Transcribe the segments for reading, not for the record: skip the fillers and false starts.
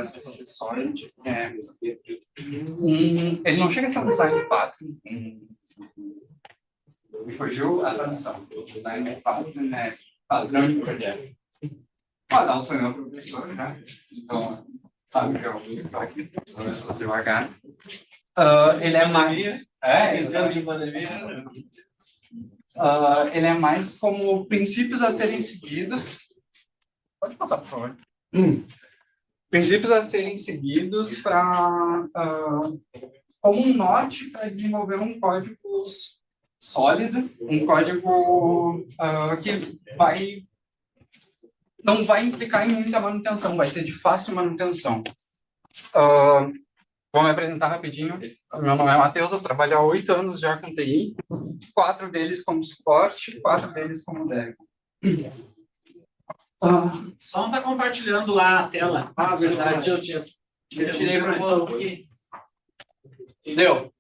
espécie de Solid. Ele não chega a ser um design pattern. Me fugiu a tradução. Design pattern é padrão de projeto. O Adalto foi meu professor, né? Então, sabe que eu aqui, vou devagar. Ele é mais... em termos de pandemia... ele é mais como princípios a serem seguidos. Pode passar, por favor. Princípios a serem seguidos para como um norte para desenvolver um código sólido, um código que não vai implicar em muita manutenção, vai ser de fácil manutenção. Vou me apresentar rapidinho. Meu nome é Matheus, eu trabalho há 8 anos já com TI, 4 deles como suporte, 4 deles como dev. Só não está compartilhando lá a tela. Verdade. Eu tirei para o porque... Deu.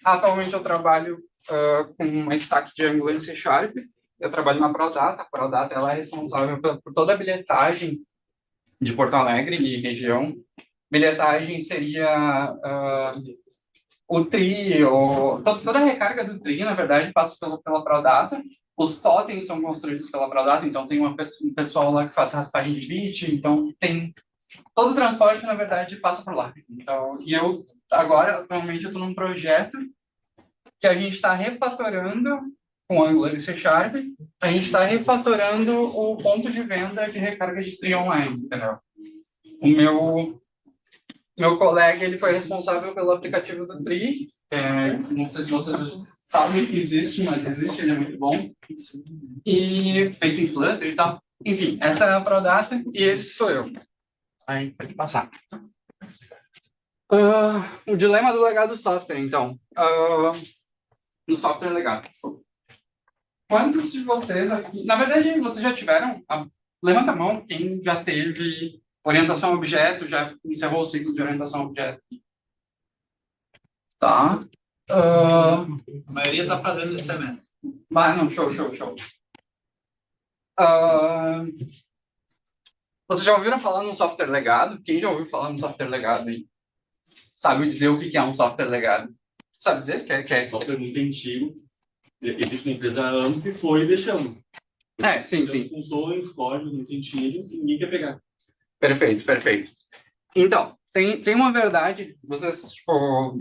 Atualmente eu trabalho com uma stack de Angular e C#. Eu trabalho na Prodata. A Prodata ela é responsável por toda a bilhetagem de Porto Alegre e região. Bilhetagem seria o TRI, toda a recarga do TRI, na verdade, passa pela Prodata. Os totens são construídos pela Prodata, então tem um pessoal lá que faz raspagem de bit, então tem todo o transporte, na verdade, passa por lá. Então, e eu, agora, atualmente, eu estou num projeto que a gente está refatorando com Angular e C#, a gente está refatorando o ponto de venda de recarga de TRI online, entendeu? O meu colega, ele foi responsável pelo aplicativo do TRI, não sei se vocês sabem que existe, mas existe, ele é muito bom, e feito em Flutter e tal. Enfim, essa é a Prodata e esse sou eu. Aí, pode passar. O dilema do legado do software, então. No software legado. Quantos de vocês aqui... Na verdade, vocês já tiveram... Levanta a mão quem já teve orientação a objeto, já encerrou o ciclo de orientação a objeto. Tá. A maioria está fazendo esse semestre. Não, show. Vocês já ouviram falar num software legado? Quem já ouviu falar num software legado aí? Sabe dizer o que é um software legado? Sabe dizer? Que é software muito antigo. Existe uma empresa há anos e foi e deixamos. Sim. Funções, códigos muito antigos e ninguém quer pegar. Perfeito. Então, tem uma verdade, vocês vão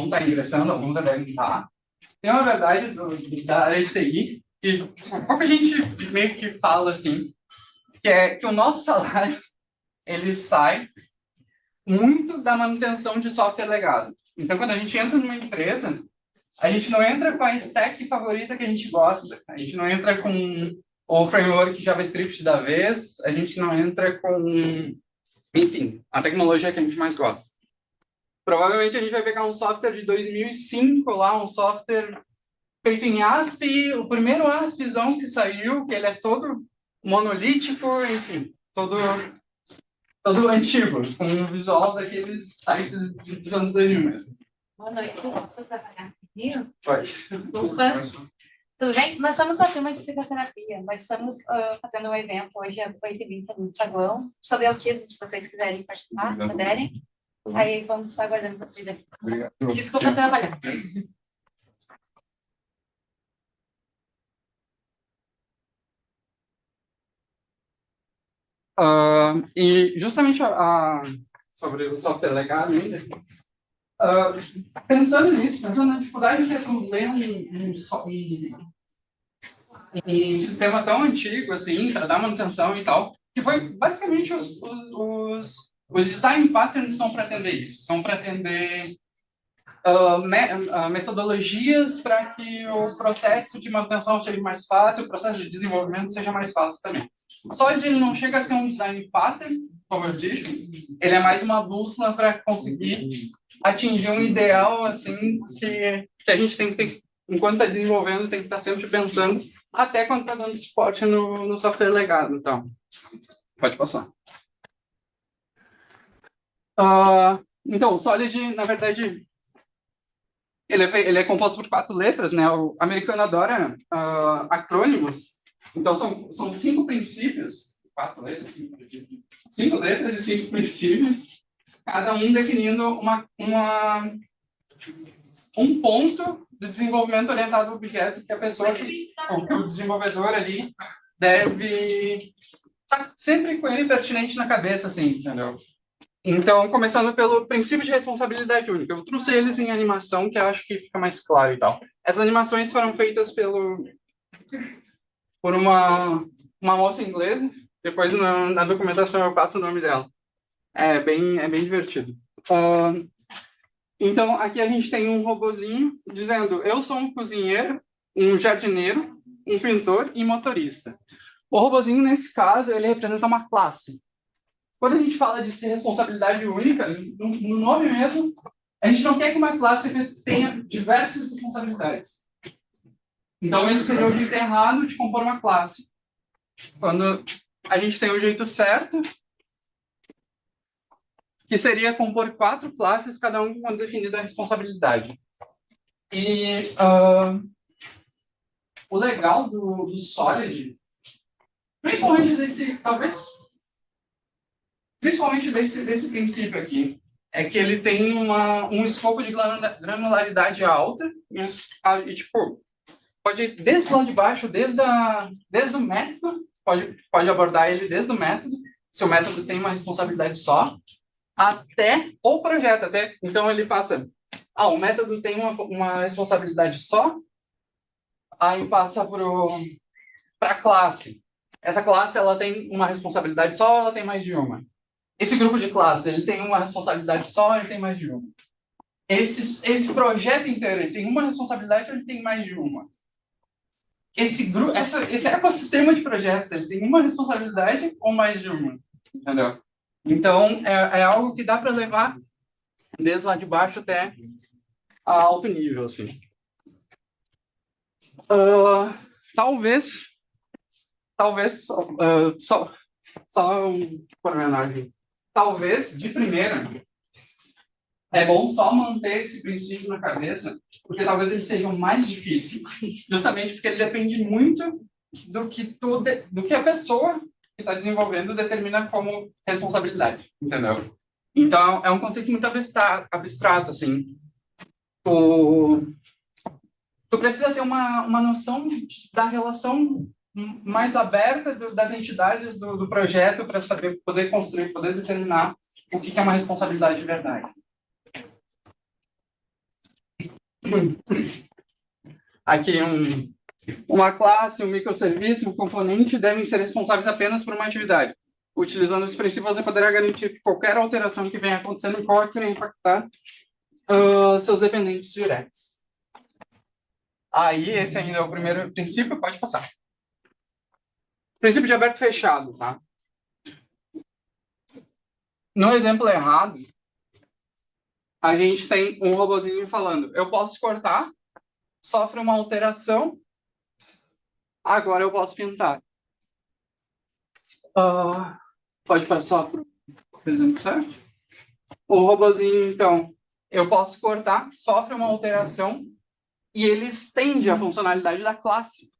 estar ingressando, alguns já devem estar. Tem uma verdade da área de TI que pouca gente meio que fala assim, que é que o nosso salário ele sai muito da manutenção de software legado. Então, quando a gente entra numa empresa, a gente não entra com a stack favorita que a gente gosta, a gente não entra com o framework JavaScript da vez, a gente não entra com, enfim, a tecnologia que a gente mais gosta. Provavelmente a gente vai pegar um software de 2005 lá, um software feito em ASP, o primeiro ASPzão que saiu, que ele é todo monolítico, enfim, todo antigo, com um visual daqueles sites dos anos 2000 mesmo. Boa noite, posso trabalhar comigo? Pode. Desculpa. Tudo bem? Nós somos a turma de fisioterapia. Nós estamos fazendo um evento hoje às 8h20 no Saguão, sobre os dias, se vocês quiserem participar, puderem. Aí vamos estar aguardando vocês aqui. Obrigado. Desculpa trabalhar. E justamente sobre o software legado ainda, pensando na dificuldade de resolver um sistema tão antigo assim, para dar manutenção e tal, que foi basicamente os design patterns são para atender isso, são para atender metodologias para que o processo de manutenção seja mais fácil, o processo de desenvolvimento seja mais fácil também. Só ele não chega a ser um design pattern, como eu disse, ele é mais uma bússola para conseguir atingir um ideal assim que a gente tem que ter, enquanto está desenvolvendo, tem que estar sempre pensando, até quando está dando suporte no software legado. Então, pode passar. Então, o Solid, na verdade, ele é composto por 4 letras, né? O americano adora acrônimos. Então, são 5 princípios, 4 letras, 5 letras e 5 princípios, cada um definindo um ponto de desenvolvimento orientado ao objeto que a pessoa, que o desenvolvedor ali, deve estar sempre com ele pertinente na cabeça, assim, entendeu? Então, começando pelo princípio de responsabilidade única. Eu trouxe eles em animação, que eu acho que fica mais claro e tal. Essas animações foram feitas por uma moça inglesa. Depois, na documentação, eu passo o nome dela. É bem divertido. Então, aqui a gente tem um robozinho dizendo: eu sou um cozinheiro, um jardineiro, um pintor e motorista. O robozinho, nesse caso, ele representa uma classe. Quando a gente fala de responsabilidade única, no nome mesmo, a gente não quer que uma classe tenha diversas responsabilidades. Então, esse seria o jeito errado de compor uma classe. Quando a gente tem o jeito certo, que seria compor 4 classes, cada um com definida a responsabilidade. E o legal do Solid, principalmente desse princípio aqui, é que ele tem um escopo de granularidade alta, e tipo, pode ir desde lá de baixo, desde o método, pode abordar ele desde o método, se o método tem uma responsabilidade só, até o projeto, então ele passa, o método tem uma responsabilidade só, aí passa para a classe. Essa classe, ela tem uma responsabilidade só ou ela tem mais de uma? Esse grupo de classe, ele tem uma responsabilidade só ou ele tem mais de uma? Esse projeto inteiro, ele tem uma responsabilidade ou ele tem mais de uma? Esse ecossistema de projetos, ele tem uma responsabilidade ou mais de uma? Entendeu? Então, é algo que dá para levar desde lá de baixo até a alto nível, assim. Talvez só um pormenor aqui. Talvez, de primeira, é bom só manter esse princípio na cabeça, porque talvez ele seja o mais difícil, justamente porque ele depende muito do que a pessoa que está desenvolvendo determina como responsabilidade, entendeu? Então, é um conceito muito abstrato, assim. Tu precisa ter uma noção da relação mais aberta das entidades do projeto para saber, poder construir, poder determinar o que é uma responsabilidade de verdade. Aqui uma classe, um microserviço, um componente devem ser responsáveis apenas por uma atividade. Utilizando esse princípio, você poderá garantir que qualquer alteração que venha acontecendo não pode impactar seus dependentes diretos. Aí, esse ainda é o primeiro princípio, pode passar. Princípio de aberto e fechado, tá? No exemplo errado, a gente tem um robozinho falando: eu posso cortar, sofre uma alteração, agora eu posso pintar. Pode passar para o exemplo certo? O robozinho, então, eu posso cortar, sofre uma alteração, e ele estende a funcionalidade da classe.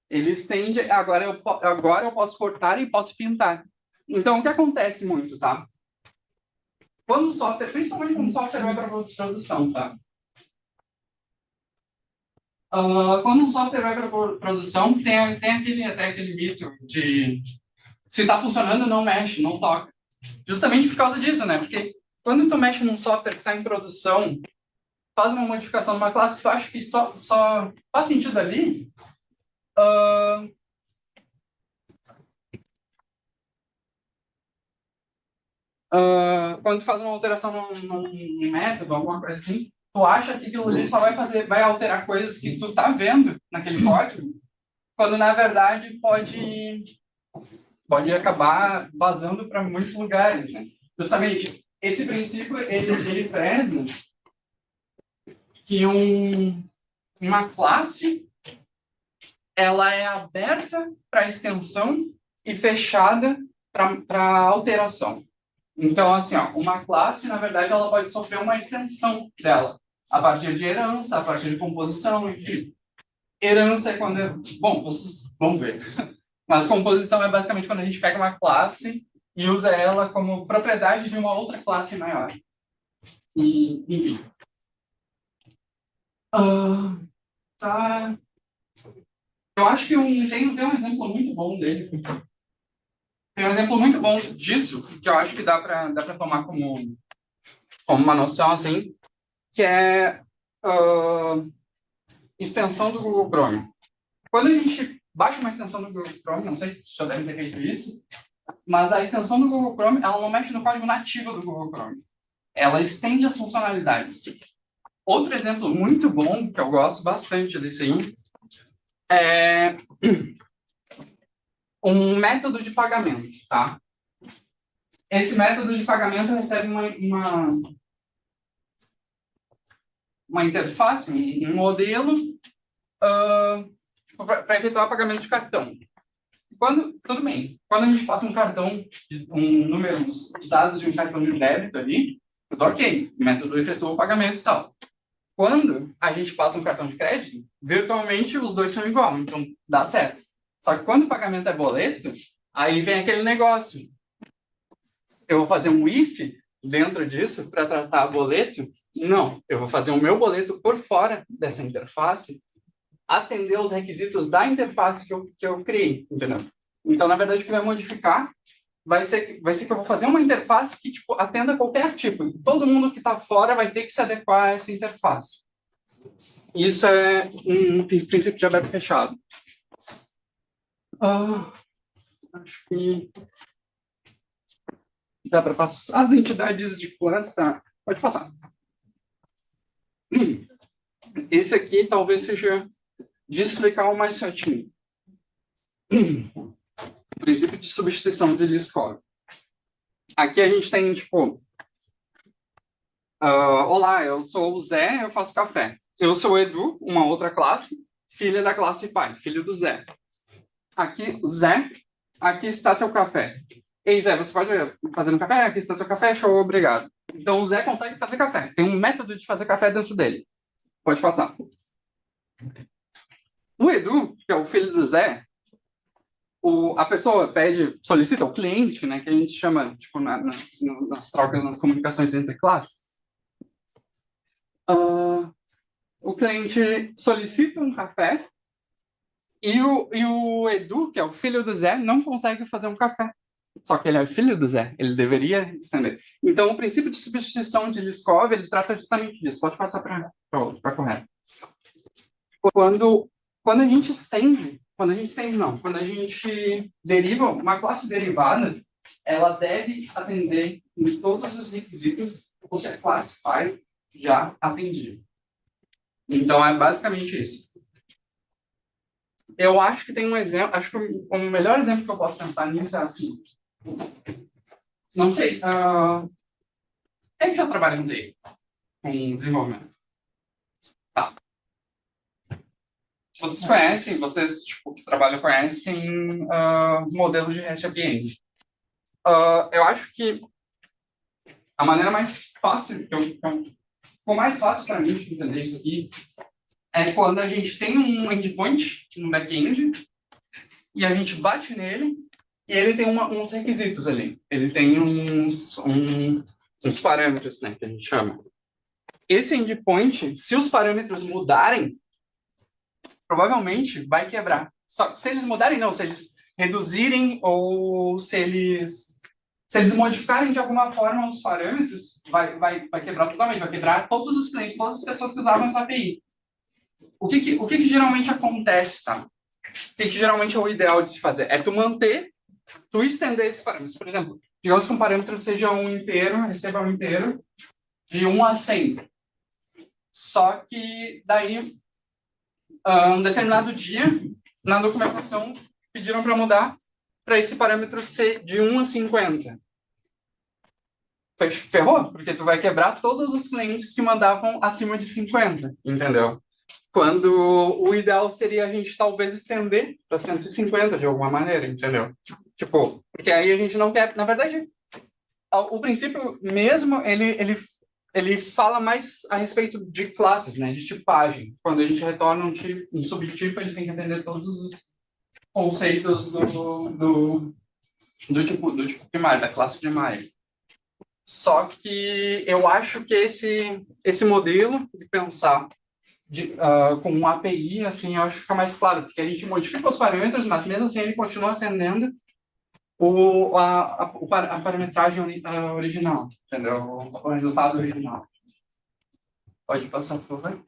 Ele estende, agora eu posso cortar e posso pintar. Então, o que acontece muito, tá? Quando o software, principalmente quando o software vai para produção, tá? Quando um software vai para produção, tem até aquele mito de se está funcionando, não mexe, não toca. Justamente por causa disso, né? Porque quando tu mexe num software que está em produção, faz uma modificação numa classe que tu acha que só faz sentido ali, quando tu faz uma alteração num método, alguma coisa assim, tu acha que aquilo ali só vai alterar coisas que tu tá vendo naquele código, quando na verdade pode acabar vazando para muitos lugares, né? Justamente, esse princípio, ele preza que uma classe, ela é aberta para extensão e fechada para alteração. Então, assim, uma classe, na verdade, ela pode sofrer uma extensão dela, a partir de herança, a partir de composição, enfim. Herança é quando... Bom, vocês vão ver. Mas composição é basicamente quando a gente pega uma classe e usa ela como propriedade de uma outra classe maior. E, enfim. Tá. Eu acho que tem um exemplo muito bom dele. Tem um exemplo muito bom disso, que eu acho que dá para tomar como uma noção assim, que é extensão do Google Chrome. Quando a gente baixa uma extensão do Google Chrome, não sei se já devem ter feito isso, mas a extensão do Google Chrome, ela não mexe no código nativo do Google Chrome. Ela estende as funcionalidades. Outro exemplo muito bom, que eu gosto bastante desse aí, é um método de pagamento, tá? Esse método de pagamento recebe uma interface, um modelo para efetuar pagamento de cartão. Tudo bem, quando a gente passa um cartão, um número, os dados de um cartão de débito ali, tudo ok, o método efetua o pagamento e tal. Quando a gente passa um cartão de crédito, virtualmente os dois são igual, então dá certo. Só que quando o pagamento é boleto, aí vem aquele negócio. Eu vou fazer um if dentro disso para tratar boleto? Não, eu vou fazer o meu boleto por fora dessa interface, atender os requisitos da interface que eu criei, entendeu? Então, na verdade, o que vai modificar vai ser que eu vou fazer uma interface que tipo, atenda qualquer tipo. Todo mundo que está fora vai ter que se adequar a essa interface. Isso é um princípio de aberto fechado. Acho que dá para passar. As entidades de classe, tá? Pode passar. Esse aqui talvez seja de explicar o mais certinho. Princípio de substituição de Liskov. Aqui a gente tem, tipo, olá, eu sou o Zé, eu faço café. Eu sou o Edu, uma outra classe, filha da classe pai, filho do Zé. Aqui, Zé, aqui está seu café. Ei, Zé, você pode fazer um café? Aqui está seu café, show, obrigado. Então, o Zé consegue fazer café. Tem um método de fazer café dentro dele. Pode passar. O Edu, que é o filho do Zé, a pessoa solicita o cliente, né, que a gente chama, tipo, nas trocas, nas comunicações entre classes. O cliente solicita um café e o Edu, que é o filho do Zé, não consegue fazer um café. Só que ele é filho do Zé, ele deveria estender. Então, o princípio de substituição de Liskov, ele trata justamente disso. Pode passar para correto. Quando a gente estende, quando a gente deriva uma classe derivada, ela deve atender em todos os requisitos que a classe pai já atendia. Então, é basicamente isso. Eu acho que tem um exemplo, acho que o melhor exemplo que eu posso pensar nisso é assim. Não sei, quem que já trabalha com TI? Com desenvolvimento? Tá. Vocês tipo, que trabalham conhecem modelo de REST API. Eu acho que a maneira mais fácil, ficou mais fácil para mim de entender isso aqui, é quando a gente tem um endpoint no back-end e a gente bate nele e ele tem uns requisitos ali. Ele tem uns parâmetros, né, que a gente chama. Esse endpoint, se os parâmetros mudarem, provavelmente vai quebrar. Só se eles mudarem, não. Se eles reduzirem ou se eles modificarem de alguma forma os parâmetros, vai quebrar totalmente. Vai quebrar todos os clientes, todas as pessoas que usavam essa API. O que geralmente acontece, tá? O que geralmente é o ideal de se fazer? É tu estender esses parâmetros. Por exemplo, digamos que um parâmetro seja receba um inteiro de 1 a 100. Só que daí, um determinado dia, na documentação, pediram para mudar para esse parâmetro ser de 1 a 50. Ferrou, porque tu vai quebrar todos os clientes que mandavam acima de 50, entendeu? Quando o ideal seria a gente talvez estender para 150 de alguma maneira, entendeu? Tipo, porque aí a gente não quer... Na verdade, o princípio mesmo, ele fala mais a respeito de classes, né, de tipagem. Quando a gente retorna um subtipo, ele tem que atender todos conceitos do tipo primário, da classe primária. Só que eu acho que esse modelo de pensar com um API, assim, eu acho que fica mais claro, porque a gente modifica os parâmetros, mas mesmo assim ele continua atendendo a parametragem original, entendeu? O resultado original. Pode passar, por favor.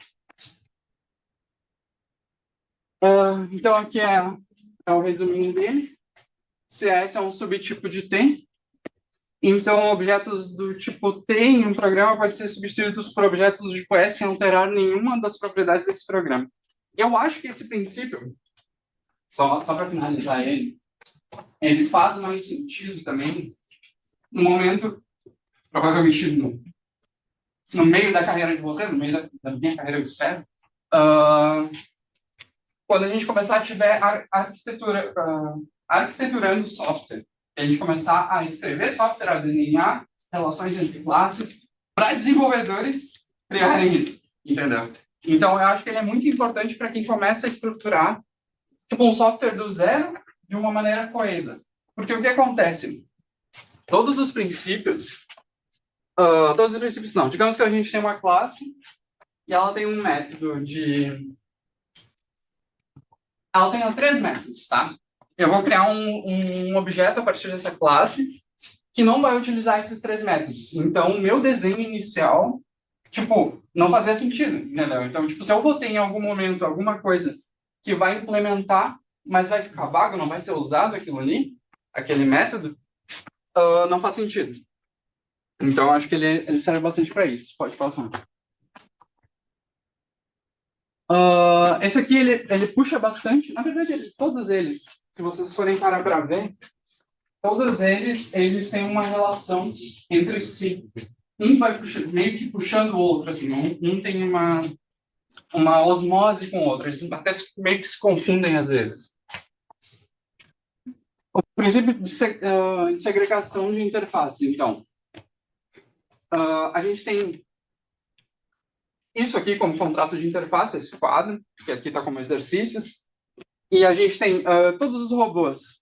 Então, aqui é o resuminho dele. CS é um subtipo de T. Então, objetos do tipo T em um programa podem ser substituídos por objetos do tipo S sem alterar nenhuma das propriedades desse programa. Eu acho que esse princípio, só para finalizar ele faz mais sentido também no momento, provavelmente no meio da carreira de vocês, no meio da minha carreira, eu espero, quando a gente começar a tiver arquiteturando software, a gente começar a escrever software, a desenhar relações entre classes, para desenvolvedores criarem isso, entendeu? Então, eu acho que ele é muito importante para quem começa a estruturar um software do zero de uma maneira coesa. Porque o que acontece? Todos os princípios não, digamos que a gente tem uma classe e ela tem um método ela tem 3 métodos, tá? Eu vou criar um objeto a partir dessa classe que não vai utilizar esses 3 métodos. Então, o meu desenho inicial, não fazia sentido, entendeu? Então, se eu botei em algum momento alguma coisa que vai implementar, mas vai ficar vago, não vai ser usado aquilo ali, aquele método, não faz sentido. Então, acho que ele serve bastante para isso. Pode passar. Esse aqui, ele puxa bastante. Na verdade, todos eles, se vocês forem parar para ver, todos eles têm uma relação entre si. Um vai meio que puxando o outro, assim. Um tem uma osmose com o outro. Eles até meio que se confundem às vezes. O princípio de segregação de interface, então. A gente tem isso aqui como contrato de interface, esse quadro, que aqui está como exercícios. E a gente tem todos os robôs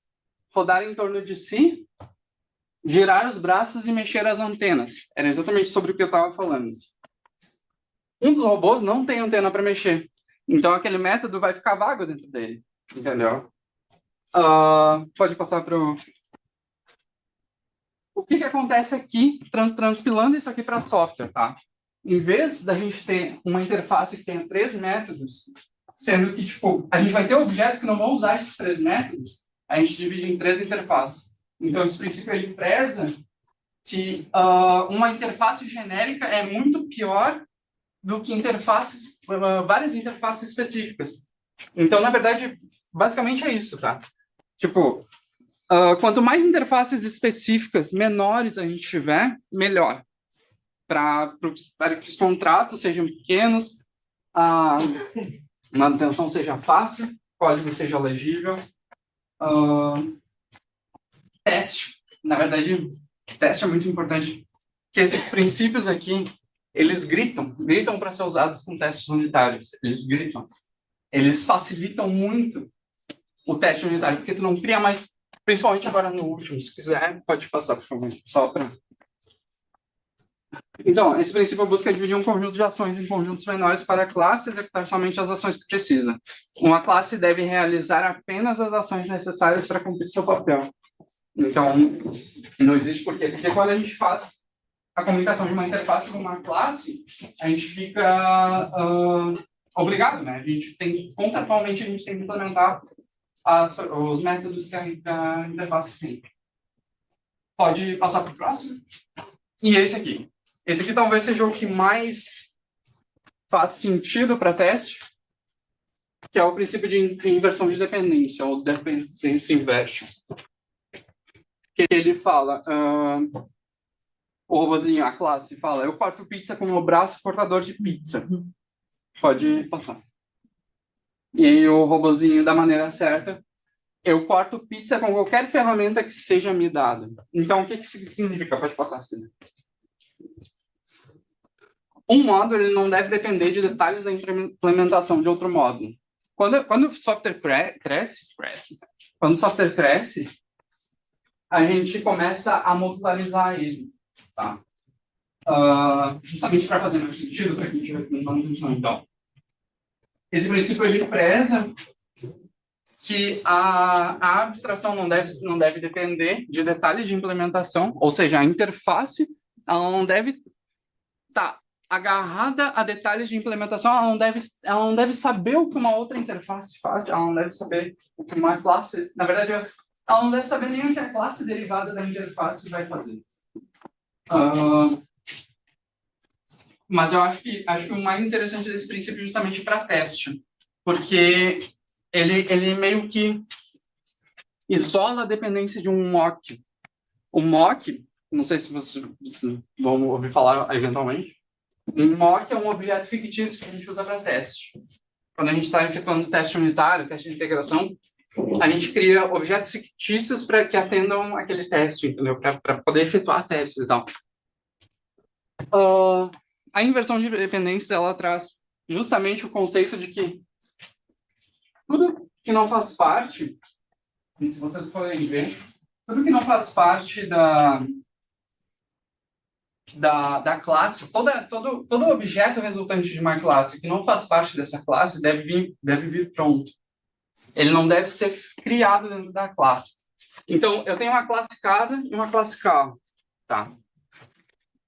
rodarem em torno de si, girar os braços e mexer as antenas. Era exatamente sobre o que eu estava falando. Um dos robôs não tem antena para mexer. Então, aquele método vai ficar vago dentro dele. Entendeu? Pode passar para o que acontece aqui, transpilando isso aqui para software, tá? Em vez da gente ter uma interface que tenha 3 métodos, sendo que, a gente vai ter objetos que não vão usar esses 3 métodos, a gente divide em 3 interfaces. Então, esse princípio, ele preza que uma interface genérica é muito pior do que várias interfaces específicas. Então, na verdade, basicamente é isso, tá? Quanto mais interfaces específicas, menores a gente tiver, melhor. Para que os contratos sejam pequenos, a manutenção seja fácil, o código seja legível. Teste. Na verdade, teste é muito importante, porque esses princípios aqui, eles gritam para ser usados com testes unitários. Eles gritam. Eles facilitam muito o teste unitário, porque tu não cria mais, principalmente agora no último. Se quiser, pode passar, por favor, só para... Então, esse princípio busca dividir um conjunto de ações em conjuntos menores para a classe executar somente as ações que precisa. Uma classe deve realizar apenas as ações necessárias para cumprir seu papel. Então, não existe porquê. Porque quando a gente faz a comunicação de uma interface com uma classe, a gente fica obrigado, né? Contratualmente, a gente tem que implementar os métodos que a interface tem. Pode passar para o próximo? E esse aqui. Esse aqui talvez seja o que mais faz sentido para teste, que é o princípio de inversão de dependência, ou dependency inversion. Que ele fala, o robozinho, a classe, fala, eu corto pizza com o meu braço portador de pizza. Pode passar. E o robozinho, da maneira certa, eu corto pizza com qualquer ferramenta que seja me dada. Então, o que isso significa? Pode passar, Cida. Um módulo ele não deve depender de detalhes da implementação de outro módulo. Quando o software cresce, quando o software cresce, a gente começa a modularizar ele, tá? Justamente para fazer mais sentido para quem estiver com manutenção, então. Esse princípio ele preza que a abstração não deve depender de detalhes de implementação, ou seja, a interface ela não deve estar agarrada a detalhes de implementação, ela não deve saber o que uma outra interface faz, ela não deve saber o que uma classe, na verdade, ela não deve saber nem o que a classe derivada da interface vai fazer. Mas eu acho que o mais interessante desse princípio é justamente para teste, porque ele meio que isola a dependência de um mock. O mock, não sei se vocês vão ouvir falar eventualmente, um mock é um objeto fictício que a gente usa para teste. Quando a gente está efetuando teste unitário, teste de integração, a gente cria objetos fictícios para que atendam aquele teste, entendeu? Para poder efetuar testes e tal. A inversão de dependências, ela traz justamente o conceito de que tudo que não faz parte, e se vocês forem ver, tudo que não faz parte da classe, todo objeto resultante de uma classe que não faz parte dessa classe deve vir pronto. Ele não deve ser criado dentro da classe. Então, eu tenho uma classe casa e uma classe carro, tá?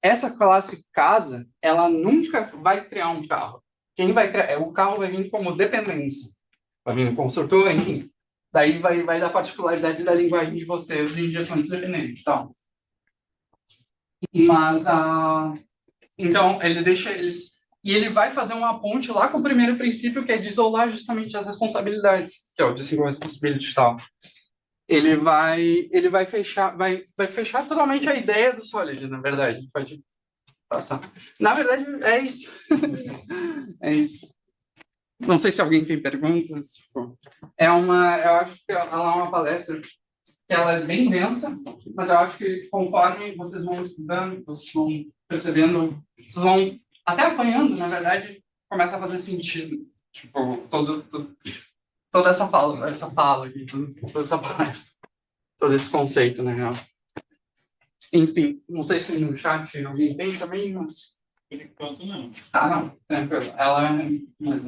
Essa classe casa, ela nunca vai criar um carro. Quem vai criar? O carro vai vir como dependência. Vai vir um construtor, enfim. Daí vai dar particularidade da linguagem de vocês de injeção de dependência. Então, mas, então, ele deixa eles... E ele vai fazer uma ponte lá com o primeiro princípio, que é de isolar justamente as responsabilidades, que é o de single responsibility e tal. Ele vai fechar totalmente a ideia do Solid, na verdade. Pode passar. Na verdade, é isso. É isso. Não sei se alguém tem perguntas. Eu acho que ela é uma palestra que ela é bem densa, mas eu acho que conforme vocês vão estudando, vocês vão percebendo, vocês vão até apanhando, na verdade, começa a fazer sentido. Tipo, toda essa fala aqui, toda essa palestra, todo esse conceito, na real. Enfim, não sei se no chat alguém tem também, mas... Por enquanto, não. Não, tranquilo. Ela é mais...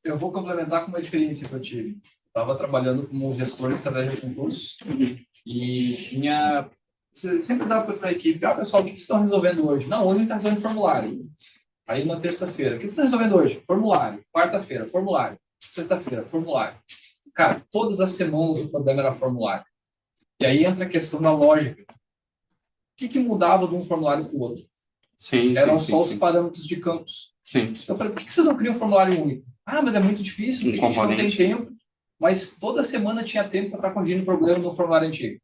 Eu vou complementar com uma experiência que eu tive. Estava trabalhando como gestor de estratégia de concursos e tinha... Sempre dava para a equipe, pessoal, o que vocês estão resolvendo hoje? Não, hoje a gente está resolvendo formulário. Aí na terça-feira, o que vocês estão resolvendo hoje? Formulário. Quarta-feira, formulário. Sexta-feira, formulário. Cara, todas as semanas o problema era formulário. E aí entra a questão da lógica. O que mudava de um formulário para o outro? Eram só os parâmetros de campos. Sim. Eu falei, por que você não cria um formulário único? Mas é muito difícil, porque a gente não tem tempo. Mas toda semana tinha tempo para estar corrigindo o problema no formulário antigo.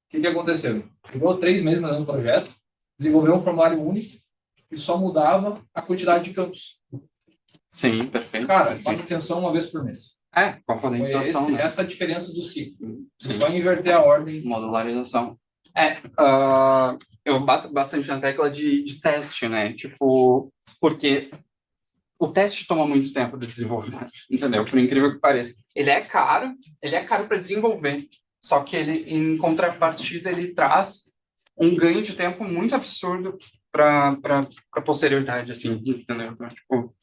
O que aconteceu? Levou 3 meses fazendo o projeto, desenvolveu um formulário único e só mudava a quantidade de campos. Sim, perfeito. Cara, manutenção uma vez por mês. Componentização. Foi essa a diferença do ciclo. Você vai inverter a ordem. Modularização. Eu bato bastante na tecla de teste, né? Tipo, porque o teste toma muito tempo de desenvolvimento, entendeu? Por incrível que pareça. Ele é caro para desenvolver. Só que ele, em contrapartida, ele traz um ganho de tempo muito absurdo para a posterioridade, assim, entendeu? Então, tipo,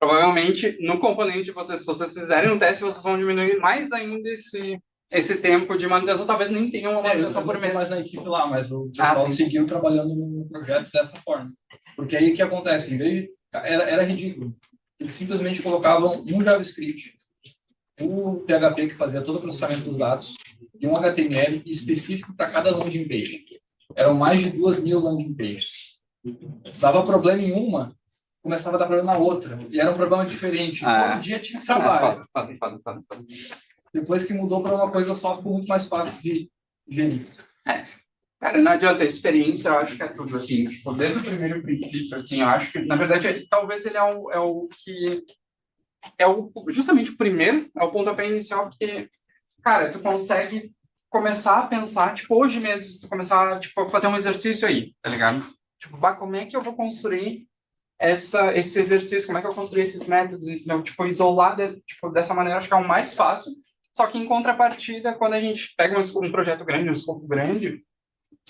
provavelmente, no componente, se vocês fizerem um teste, vocês vão diminuir mais ainda esse tempo de manutenção. Talvez nem tenham uma manutenção por mês. Mais na equipe lá, mas o pessoal seguiu trabalhando no projeto dessa forma. Porque aí o que acontece? Em vez de, era ridículo. Eles simplesmente colocavam um JavaScript, o PHP que fazia todo o processamento dos dados e um HTML específico para cada landing page. Eram mais de 2.000 landing pages. Dava problema em uma, começava a dar problema na outra. E era um problema diferente. Todo dia tinha trabalho. Depois que mudou para uma coisa só, ficou muito mais fácil de gerir. Cara, não adianta, a experiência eu acho que é tudo, assim, tipo, desde o primeiro princípio, assim, eu acho que, na verdade, talvez ele justamente o primeiro, é o pontapé inicial, porque, cara, tu consegue começar a pensar, tipo, hoje mesmo, tu começar, tipo, a fazer um exercício aí, tá ligado? Tipo, como é que eu vou construir esse exercício, como é que eu construí esses métodos, entendeu? Tipo, isolar tipo, dessa maneira, acho que é o mais fácil. Só que em contrapartida, quando a gente pega um projeto grande, um escopo grande,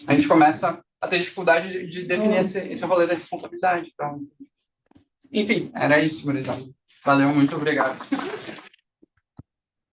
a gente começa a ter dificuldade de definir esse rolê da responsabilidade. Então, enfim, era isso, gurizada. Valeu, muito obrigado.